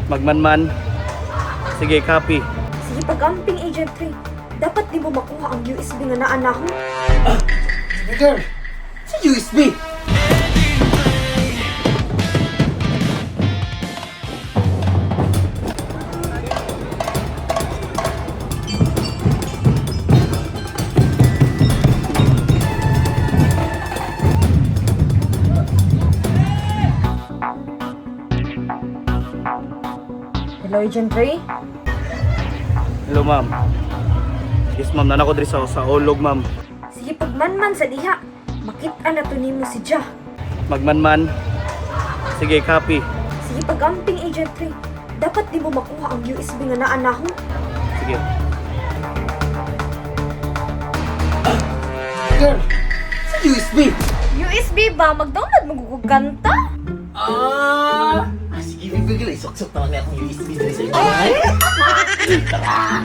Magmanman. Sige, copy. Sige, pag-amping Agent 3. Dapat di mo makuha ang USB nga naanahon. Girl, sa USB. Hello, Agent 3? Hello, ma'am. Yes, ma'am. Nanako diri sa ulog, ma'am. Sige, pagmanman sa diha. Makita na to nimo si Jah. Magmanman. Sige, copy. Sige, pag-amping Agent 3. Dapat di mo makuha ang USB nga naanahon. Sige. Girl, sa USB. USB ba? Mag-download maguguganta? Sige, bigil. Isok-sok naman niya akong USB dito sa inyo. Tara!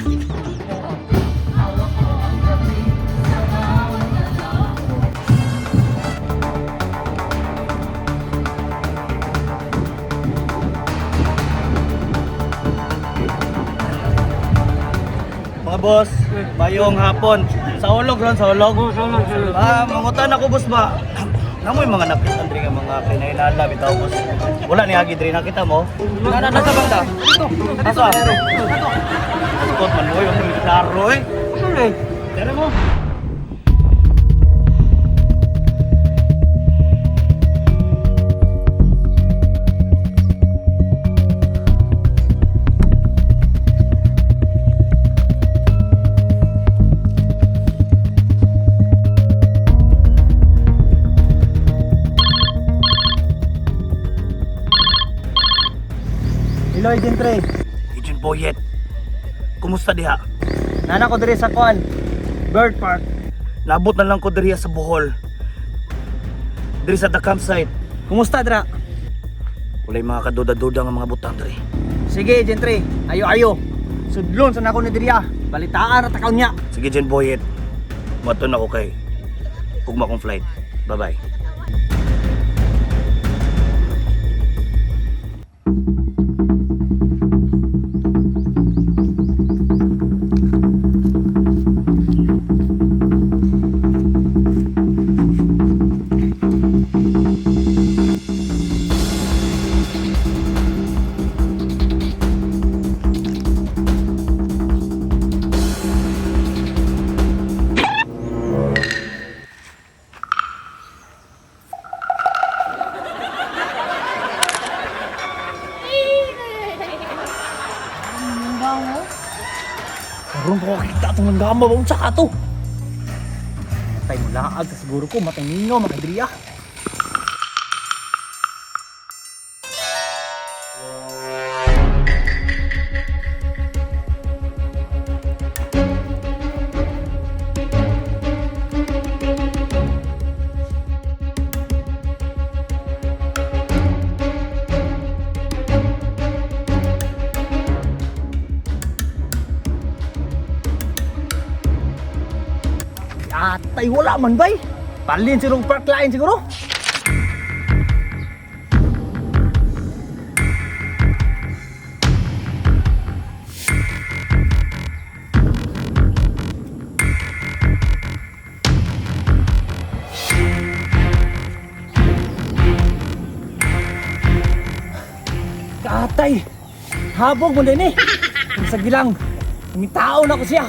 Mga boss, bayong hapon. Sa ulog ron, sa ulog. Mangutan ako, boss ba? Namoy mga napit Andre nga mga kinainala bitaw, boss. Wala ni agi diri nakita mo. Nasa banda. Asa? Ikot man mo yung klaro eh. Tara mo. Hello, Agent Trey. Agent Boyet. Kumusta diha? Nana ko diri sa Kwan, Bird Park. Nabot na lang ko diri sa Bohol. Diri sa the campsite. Kumusta, Dra? Walay mga kaduda-duda nga mga butang diri. Sige, Agent Trey. Ayo-ayo. Sudlon sa nako ni diriya. Balitaan at takaw niya. Sige, Agent Boyet. Maton ako kay ugma kong flight. Bye-bye. Karoon ko kakita itong nanggama ba unsa ka to? Matay mo laag sa siguro ko, matay ninyo, mga diriya. Atay, wala man bay. Palin si Rong Park Line siguro. Atay, habog mo din eh. Kung sa gilang, tao na ko siya.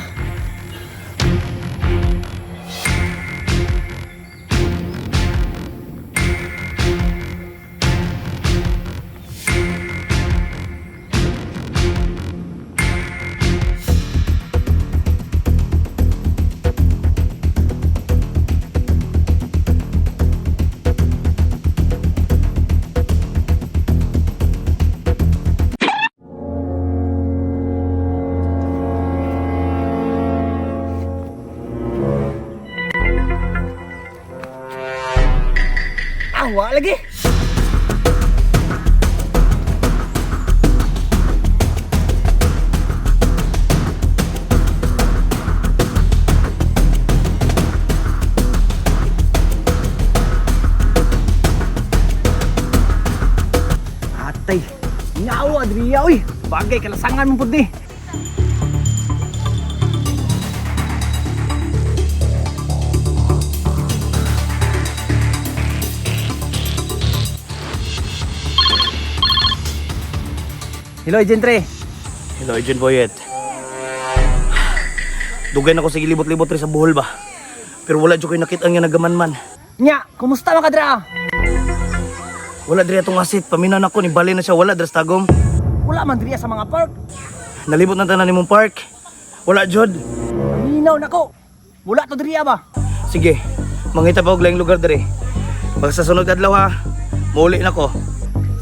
Awa lagi. Atay, nyawa Adria. uy. Bagay, kalasangan mo po di. Hello, Agent Ray. Hello, Agent Boyet. Dugay na ko sige libot-libot rin sa buhol ba. Pero wala dyan kayo nakita nga nagaman man. Nya, kumusta mga kadra? Wala diri atong asit, paminaw na ko ni bali na siya, wala dres tagom. Wala man diriya sa mga park. Nalibot na tanan nimong park. Wala jud. Minaw na ko. Wala to diriya ba? Sige, mangita pa og laing lugar diri. Pag sa sunod adlaw ha, muuli na ko.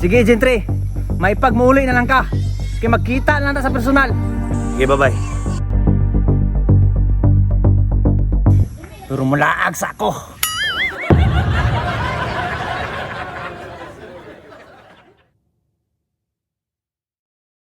Sige, Agent Ray. May pagmuli na lang ka. Kaya magkita na lang ta sa personal. Okay, bye-bye. Pero mulaag sa ako.